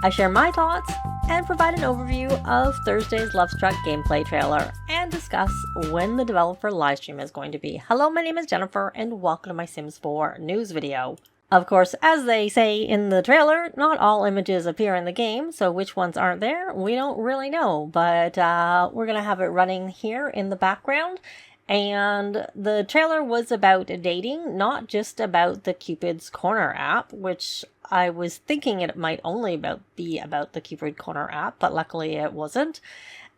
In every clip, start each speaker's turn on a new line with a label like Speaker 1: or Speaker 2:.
Speaker 1: I share my thoughts and provide an overview of Thursday's Lovestruck gameplay trailer and discuss when the developer livestream is going to be. Hello, my name is Jennifer and welcome to my Sims 4 news video. Of course, as they say in the trailer, not all images appear in the game, so which ones aren't there, we don't really know, but we're going to have it running here in the background. And the trailer was about dating, not just about the Cupid's Corner app, which I was thinking it might only be about the Cupid Corner app, but luckily it wasn't.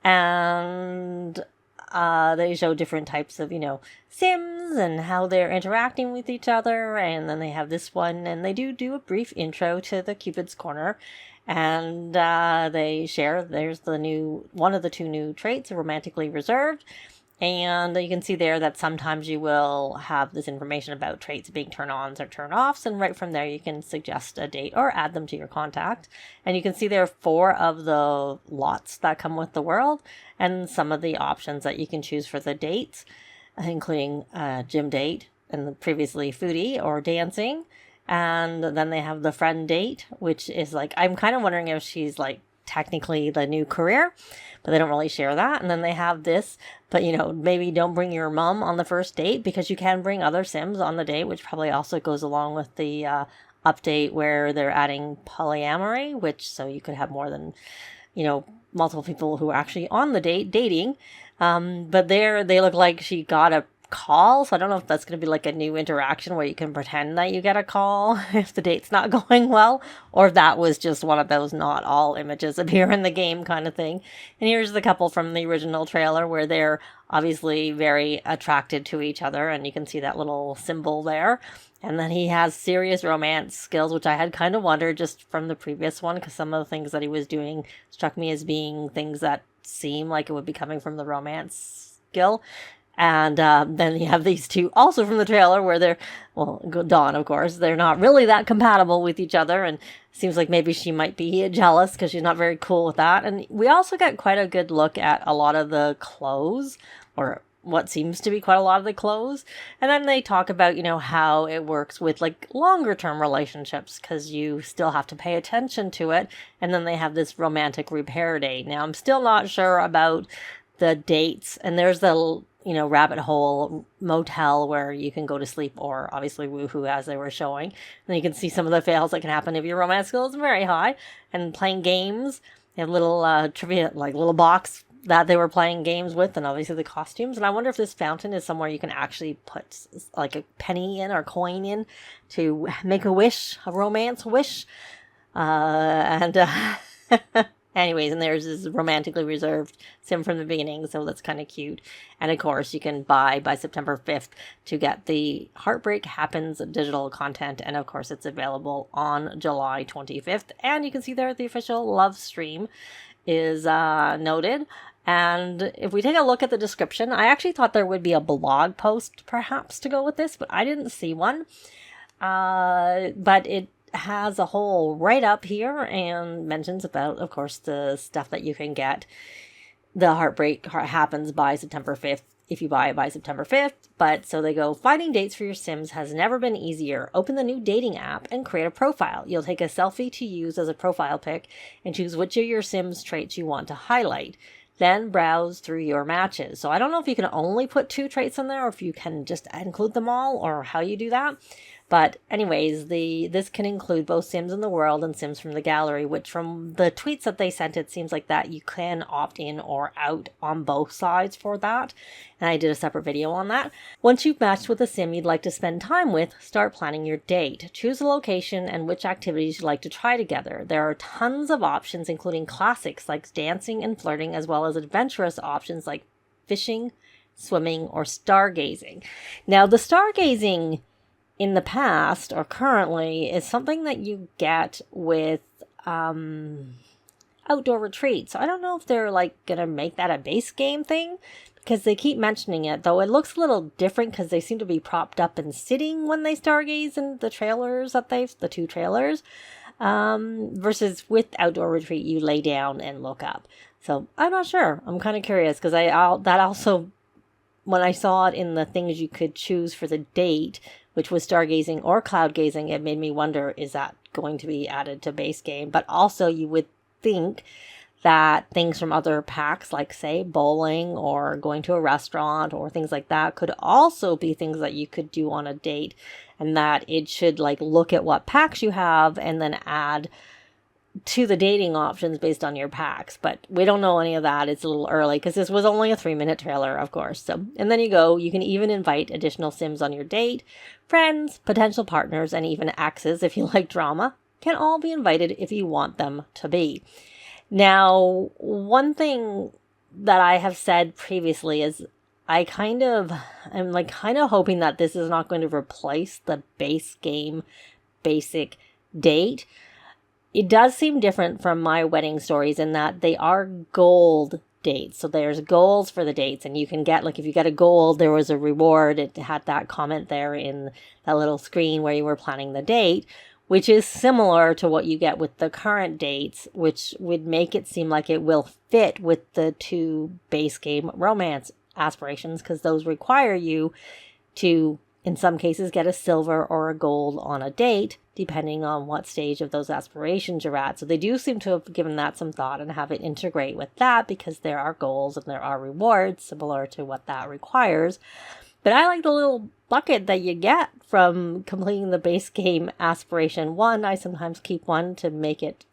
Speaker 1: And they show different types of, Sims and how they're interacting with each other. And then they have this one, and they do a brief intro to the Cupid's Corner. And they share, there's one of the two new traits, romantically reserved. And you can see there that sometimes you will have this information about traits being turn-ons or turn-offs, and right from there you can suggest a date or add them to your contact. And you can see there are 4 of the lots that come with the world, and some of the options that you can choose for the dates, including gym date and previously foodie or dancing. And then they have the friend date, which is I'm kind of wondering if she's technically the new career, but they don't really share that. And then they have this, but maybe don't bring your mom on the first date, because you can bring other Sims on the date, which probably also goes along with the update where they're adding polyamory, so you could have more than multiple people who are actually on the date dating. But there they look like she got a call, so I don't know if that's going to be a new interaction where you can pretend that you get a call if the date's not going well, or if that was just one of those not all images appear in the game kind of thing. And here's the couple from the original trailer where they're obviously very attracted to each other, and you can see that little symbol there. And then he has serious romance skills, which I had kind of wondered just from the previous one, because some of the things that he was doing struck me as being things that seem like it would be coming from the romance skill. And then you have these two also from the trailer where they're, Dawn, of course, they're not really that compatible with each other. And seems like maybe she might be jealous because she's not very cool with that. And we also get quite a good look at a lot of the clothes, or what seems to be quite a lot of the clothes. And then they talk about, how it works with longer term relationships, because you still have to pay attention to it. And then they have this romantic repair date. Now, I'm still not sure about the dates. And there's the rabbit hole motel where you can go to sleep, or obviously woohoo, as they were showing. And you can see some of the fails that can happen if your romance skill is very high. And playing games, they have little trivia, little box that they were playing games with, and obviously the costumes. And I wonder if this fountain is somewhere you can actually put a penny in or coin in to make a wish, a romance wish. Anyways, and there's this romantically reserved Sim from the beginning, so that's kind of cute. And of course, you can buy by September 5th to get the Heartbreak Happens digital content. And of course, it's available on July 25th. And you can see there the official Livestream is noted. And if we take a look at the description, I actually thought there would be a blog post perhaps to go with this, but I didn't see one. But it has a whole write-up here and mentions about, of course, the stuff that you can get. The Heartbreak happens by September 5th if you buy it by September 5th. But so they go, finding dates for your Sims has never been easier. Open the new dating app and create a profile. You'll take a selfie to use as a profile pic and choose which of your Sims traits you want to highlight. Then browse through your matches. So I don't know if you can only put 2 traits in there, or if you can just include them all, or how you do that. But anyways, this can include both Sims in the world and Sims from the gallery, which from the tweets that they sent, it seems like that you can opt in or out on both sides for that. And I did a separate video on that. Once you've matched with a Sim you'd like to spend time with, start planning your date. Choose a location and which activities you'd like to try together. There are tons of options, including classics like dancing and flirting, as well as adventurous options like fishing, swimming, or stargazing. Now, the stargazing in the past or currently is something that you get with outdoor retreats. So I don't know if they're gonna make that a base game thing, because they keep mentioning it, though it looks a little different because they seem to be propped up and sitting when they stargaze in the trailers the 2 trailers, versus with outdoor retreat you lay down and look up. So I'm not sure. I'm kind of curious, because that also, when I saw it in the things you could choose for the date, which was stargazing or cloud gazing. It made me wonder, is that going to be added to base game? But also you would think that things from other packs, like say bowling or going to a restaurant or things like that, could also be things that you could do on a date, and that it should like look at what packs you have and then add to the dating options based on your packs. But we don't know any of that. It's a little early because this was only a 3-minute trailer, of course. So, and then you can even invite additional Sims on your date. Friends, potential partners, and even exes, if you like drama, can all be invited if you want them to be. Now, one thing that I have said previously is I'm kind of hoping that this is not going to replace the base game basic date. It does seem different from my wedding stories in that they are gold dates. So there's goals for the dates, and you can get, like, if you get a gold, there was a reward. It had that comment there in that little screen where you were planning the date, which is similar to what you get with the current dates, which would make it seem like it will fit with the 2 base game romance aspirations, because those require you to, in some cases, get a silver or a gold on a date, depending on what stage of those aspirations you're at. So they do seem to have given that some thought and have it integrate with that, because there are goals and there are rewards similar to what that requires. But I like the little bucket that you get from completing the base game aspiration 1. I sometimes keep one to make it,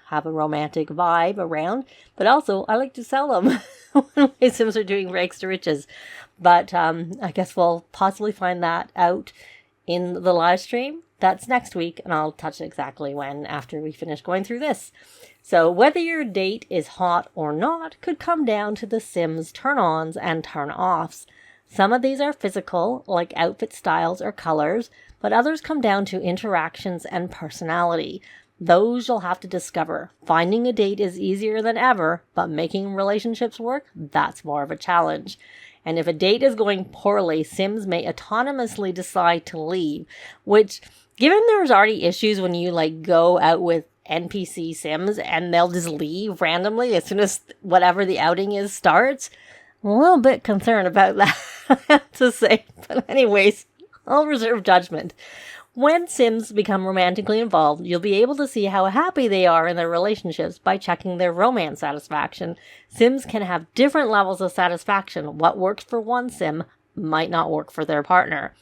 Speaker 1: have a romantic vibe around. But also, I like to sell them when my Sims are doing rags to riches. But I guess we'll possibly find that out in the live stream. That's next week, and I'll touch exactly when after we finish going through this. So whether your date is hot or not could come down to the Sims turn-ons and turn-offs. Some of these are physical, like outfit styles or colors, but others come down to interactions and personality. Those you'll have to discover. Finding a date is easier than ever, but making relationships work, that's more of a challenge. And if a date is going poorly, Sims may autonomously decide to leave, which, given there's already issues when you go out with NPC Sims and they'll just leave randomly as soon as whatever the outing is starts, I'm a little bit concerned about that, I have to say. But anyways, I'll reserve judgment. When Sims become romantically involved, you'll be able to see how happy they are in their relationships by checking their romance satisfaction. Sims can have different levels of satisfaction. What works for one Sim might not work for their partner.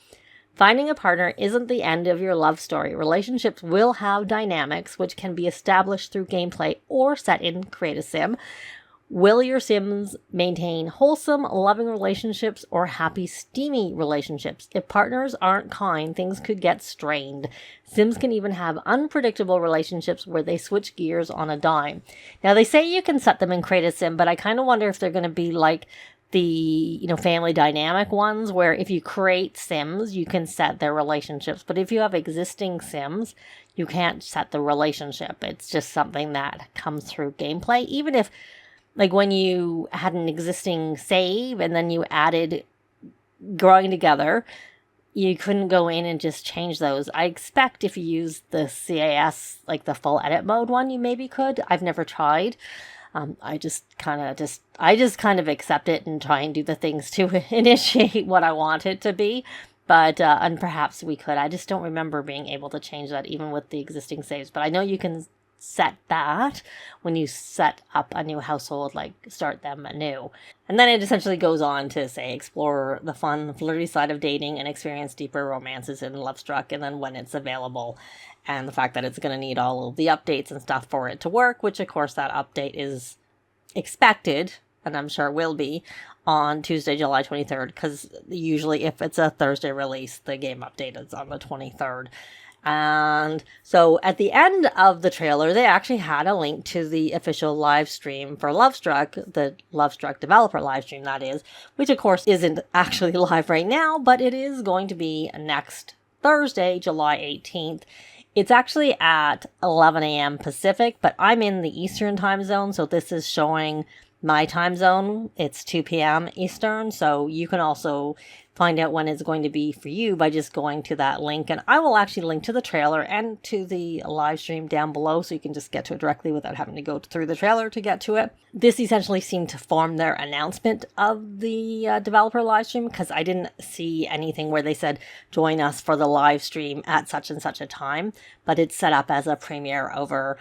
Speaker 1: Finding a partner isn't the end of your love story. Relationships will have dynamics which can be established through gameplay or set in Create a Sim. Will your Sims maintain wholesome, loving relationships or happy, steamy relationships? If partners aren't kind, things could get strained. Sims can even have unpredictable relationships where they switch gears on a dime. Now, they say you can set them in Create a Sim, but I kind of wonder if they're going to be like the, family dynamic ones, where if you create Sims, you can set their relationships. But if you have existing Sims, you can't set the relationship. It's just something that comes through gameplay. Even if, when you had an existing save and then you added growing together, you couldn't go in and just change those. I expect if you use the CAS, the full edit mode one, you maybe could. I've never tried. I just kind of accept it and try and do the things to initiate what I want it to be. But, and perhaps we could. I just don't remember being able to change that even with the existing saves. But I know you can set that when you set up a new household, start them anew. And then it essentially goes on to say, explore the fun, flirty side of dating and experience deeper romances in Lovestruck, and then when it's available, and the fact that it's going to need all of the updates and stuff for it to work, which of course that update is expected, and I'm sure will be, on Tuesday, July 23rd, because usually if it's a Thursday release, the game update is on the 23rd. And so at the end of the trailer, they actually had a link to the official live stream for Lovestruck, the Lovestruck developer live stream, that is, which of course isn't actually live right now, but it is going to be next Thursday, July 18th. It's actually at 11 a.m. Pacific, but I'm in the Eastern time zone, so this is showing my time zone, it's 2 p.m. Eastern, so you can also find out when it's going to be for you by just going to that link. And I will actually link to the trailer and to the live stream down below, so you can just get to it directly without having to go through the trailer to get to it. This essentially seemed to form their announcement of the developer live stream, because I didn't see anything where they said, join us for the live stream at such and such a time, but it's set up as a premiere over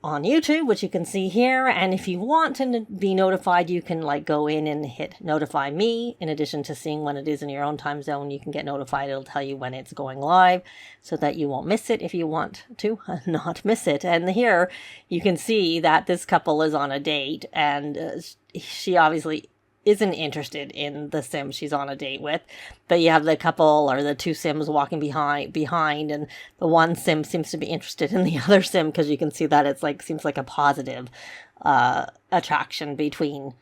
Speaker 1: on YouTube, which you can see here. And if you want to be notified, you can like go in and hit notify me. In addition to seeing when it is in your own time zone, you can get notified. It'll tell you when it's going live so that you won't miss it if you want to not miss it. And here you can see that this couple is on a date, and she obviously isn't interested in the sim she's on a date with, but you have the couple or the two sims walking behind, and the one sim seems to be interested in the other sim, because you can see that it's like, seems like a positive attraction between,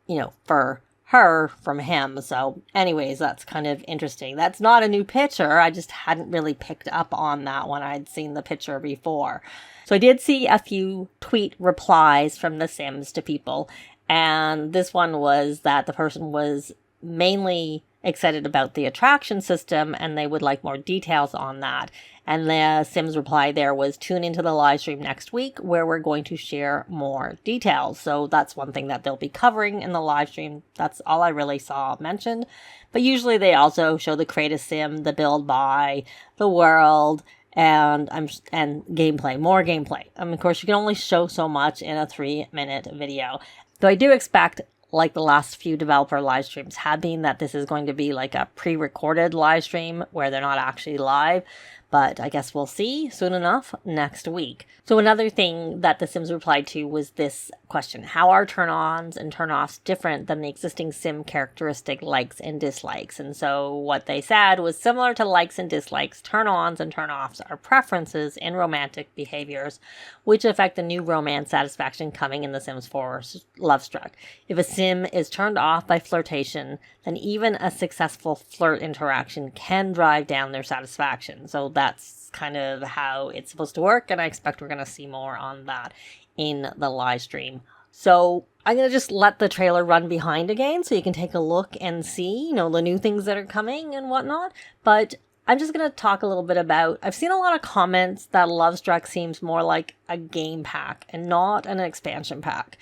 Speaker 1: you know, for her from him. So anyways, that's kind of interesting. That's not a new picture. I just hadn't really picked up on that when I'd seen the picture before. So I did see a few tweet replies from the sims to people. And this one was that the person was mainly excited about the attraction system and they would like more details on that. And the Sims reply there was, tune into the live stream next week where we're going to share more details. So that's one thing that they'll be covering in the live stream. That's all I really saw mentioned. But usually they also show the create a sim, the build by, the world, and gameplay, more gameplay. Of course, you can only show so much in a 3-minute video. Though I do expect, like the last few developer live streams have been, that this is going to be like a pre-recorded live stream where they're not actually live. But I guess we'll see soon enough next week. So another thing that the Sims replied to was this question: how are turn-ons and turn-offs different than the existing Sim characteristic likes and dislikes? And so what they said was, similar to likes and dislikes, turn-ons and turn-offs are preferences in romantic behaviors which affect the new romance satisfaction coming in The Sims 4 Lovestruck. If a Sim is turned off by flirtation, then even a successful flirt interaction can drive down their satisfaction. So that's kind of how it's supposed to work, and I expect we're going to see more on that in the live stream. So I'm going to just let the trailer run behind again so you can take a look and see, you know, the new things that are coming and whatnot. But I'm just going to talk a little bit about, I've seen a lot of comments that Lovestruck seems more like a game pack and not an expansion pack.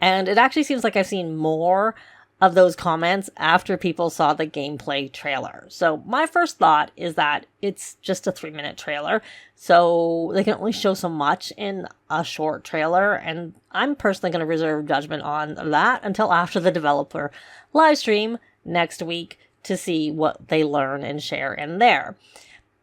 Speaker 1: And it actually seems like I've seen more of those comments after people saw the gameplay trailer. So my first thought is that it's just a 3-minute trailer, so they can only show so much in a short trailer, and I'm personally going to reserve judgment on that until after the developer live stream next week to see what they learn and share in there.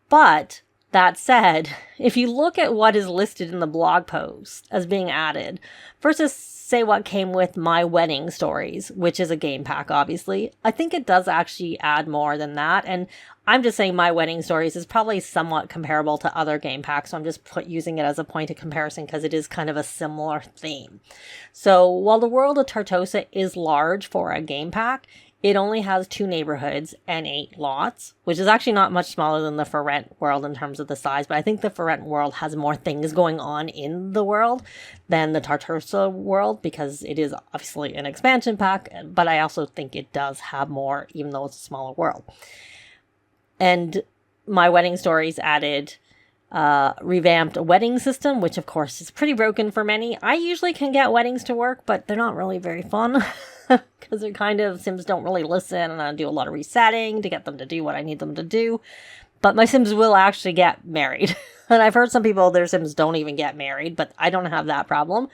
Speaker 1: But that said, if you look at what is listed in the blog post as being added versus say what came with My Wedding Stories, which is a game pack, obviously, I think it does actually add more than that. And I'm just saying My Wedding Stories is probably somewhat comparable to other game packs. So I'm just using it as a point of comparison because it is kind of a similar theme. So while the world of Tartosa is large for a game pack, it only has 2 neighborhoods and 8 lots, which is actually not much smaller than the For Rent world in terms of the size, but I think the For Rent world has more things going on in the world than the Tartosa world, because it is obviously an expansion pack, but I also think it does have more, even though it's a smaller world. And My Wedding Stories added revamped wedding system, which of course is pretty broken for many. I usually can get weddings to work, but they're not really very fun because they're kind of, Sims don't really listen, and I do a lot of resetting to get them to do what I need them to do. But my Sims will actually get married. And I've heard some people, their Sims don't even get married, but I don't have that problem.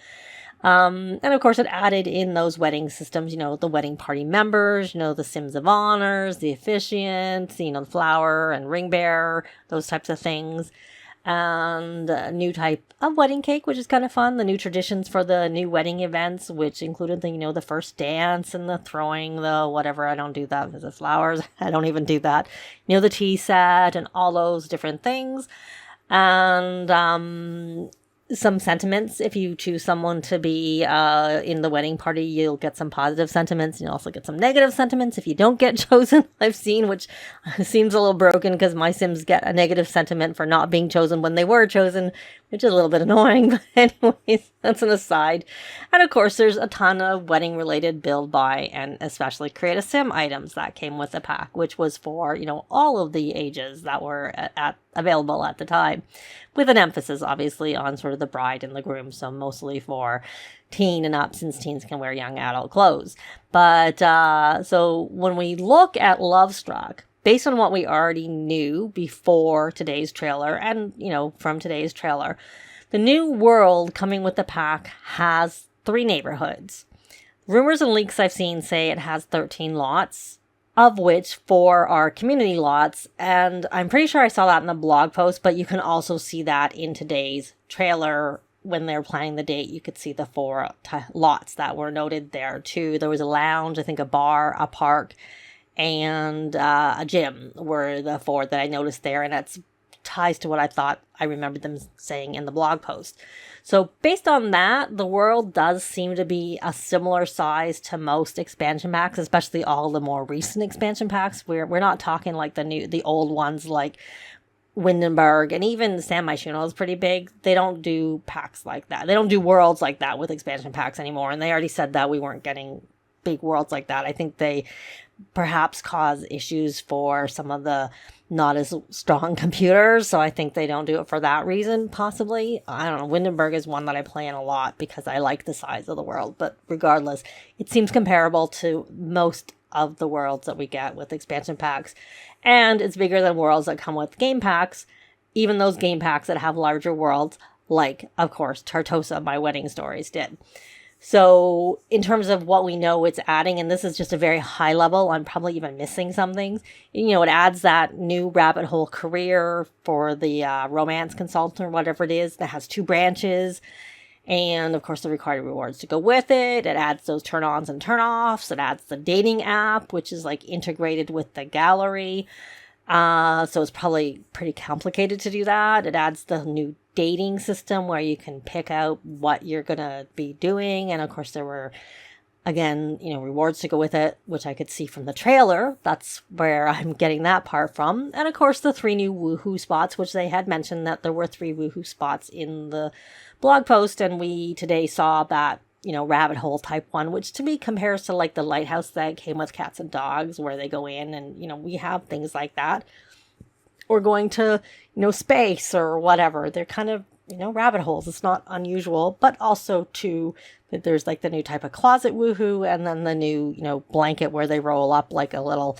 Speaker 1: And of course it added in those wedding systems, you know, the wedding party members, you know, the Sims of honors, the officiants, you know, the flower and ring bearer, those types of things. And a new type of wedding cake, which is kind of fun. The new traditions for the new wedding events, which included the, you know, the first dance and the throwing the whatever. I don't do that with the flowers. I don't even do that. You know, the tea set and all those different things. And some sentiments. If you choose someone to be in the wedding party, you'll get some positive sentiments. You also get some negative sentiments if you don't get chosen. I've seen, which seems a little broken because my Sims get a negative sentiment for not being chosen when they were chosen, which is a little bit annoying, but anyways, that's an aside. And of course, there's a ton of wedding-related build, buy, and especially create a sim items that came with the pack, which was for, all of the ages that were available at the time, with an emphasis, obviously, on sort of the bride and the groom, so mostly for teen and up, since teens can wear young adult clothes. But, so when we look at Lovestruck, based on what we already knew before today's trailer and, from today's trailer, the new world coming with the pack has 3 neighborhoods. Rumors and leaks I've seen say it has 13 lots, of which 4 are community lots. And I'm pretty sure I saw that in the blog post, but you can also see that in today's trailer. When they're planning the date, you could see the 4 lots that were noted there too. There was a lounge, I think a bar, a park, and a gym were the 4 that I noticed there, and that's ties to what I thought I remembered them saying in the blog post. So based on that, the world does seem to be a similar size to most expansion packs, especially all the more recent expansion packs. We're not talking like the old ones like Windenburg, and even San Myshuno is pretty big. They don't do packs like that. They don't do worlds like that with expansion packs anymore, and they already said that we weren't getting big worlds like that. I think they perhaps cause issues for some of the not as strong computers, so I think they don't do it for that reason, possibly. I don't know. Windenburg is one that I play in a lot because I like the size of the world, but regardless, it seems comparable to most of the worlds that we get with expansion packs, and it's bigger than worlds that come with game packs, even those game packs that have larger worlds, like, of course, Tartosa, My Wedding Stories did. So in terms of what we know it's adding, and this is just a very high level, I'm probably even missing some things. It adds that new rabbit hole career for the romance consultant or whatever it is that has 2 branches. And of course the required rewards to go with it. It adds those turn-ons and turn-offs. It adds the dating app, which is like integrated with the gallery. So it's probably pretty complicated to do that. It adds the new dating system where you can pick out what you're going to be doing. And of course there were, again, rewards to go with it, which I could see from the trailer. That's where I'm getting that part from. And of course the 3 new woohoo spots, which they had mentioned that there were 3 woohoo spots in the blog post. And we today saw that, rabbit hole type one, which to me compares to like the lighthouse that came with cats and dogs, where they go in and, we have things like that. Or going to, space or whatever. They're kind of, rabbit holes. It's not unusual, but also too, that there's like the new type of closet woohoo, and then the new, blanket where they roll up like a little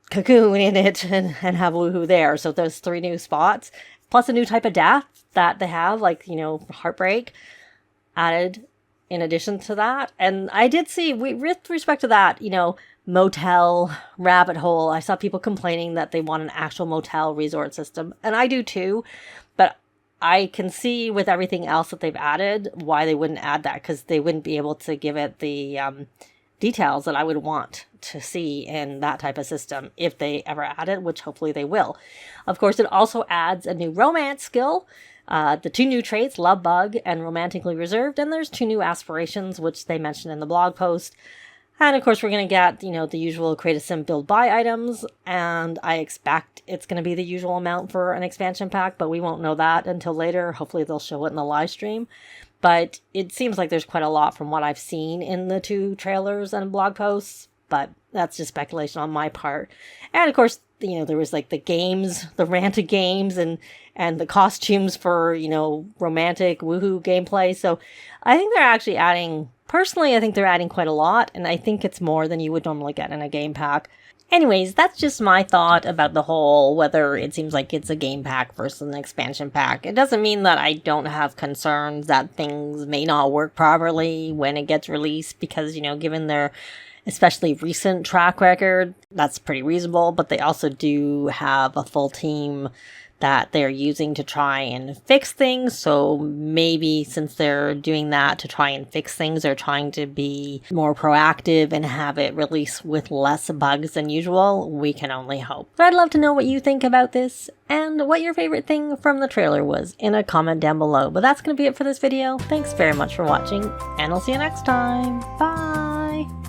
Speaker 1: cocoon in it and have woohoo there. So there's 3 new spots, plus a new type of death that they have, like, heartbreak added in addition to that. And I did see, with respect to that, motel rabbit hole, I saw people complaining that they want an actual motel resort system, and I do too, but I can see with everything else that they've added why they wouldn't add that, because they wouldn't be able to give it the details that I would want to see in that type of system if they ever add it, which hopefully they will. Of course, it also adds a new romance skill, the 2 new traits, Love Bug and Romantically Reserved, and there's 2 new aspirations, which they mentioned in the blog post. And of course, we're going to get, the usual create a sim build buy items, and I expect it's going to be the usual amount for an expansion pack, but we won't know that until later. Hopefully they'll show it in the live stream. But it seems like there's quite a lot from what I've seen in the 2 trailers and blog posts, but that's just speculation on my part. And of course, there was like the games, the ranted games, and the costumes for, romantic woohoo gameplay. So I think they're actually adding, personally, I think they're adding quite a lot, and I think it's more than you would normally get in a game pack. Anyways, that's just my thought about the whole, whether it seems like it's a game pack versus an expansion pack. It doesn't mean that I don't have concerns that things may not work properly when it gets released, because, given their especially recent track record, that's pretty reasonable, but they also do have a full team that they're using to try and fix things. So maybe since they're doing that to try and fix things, they're trying to be more proactive and have it release with less bugs than usual. We can only hope. But I'd love to know what you think about this and what your favorite thing from the trailer was in a comment down below. But that's going to be it for this video. Thanks very much for watching, and I'll see you next time. Bye!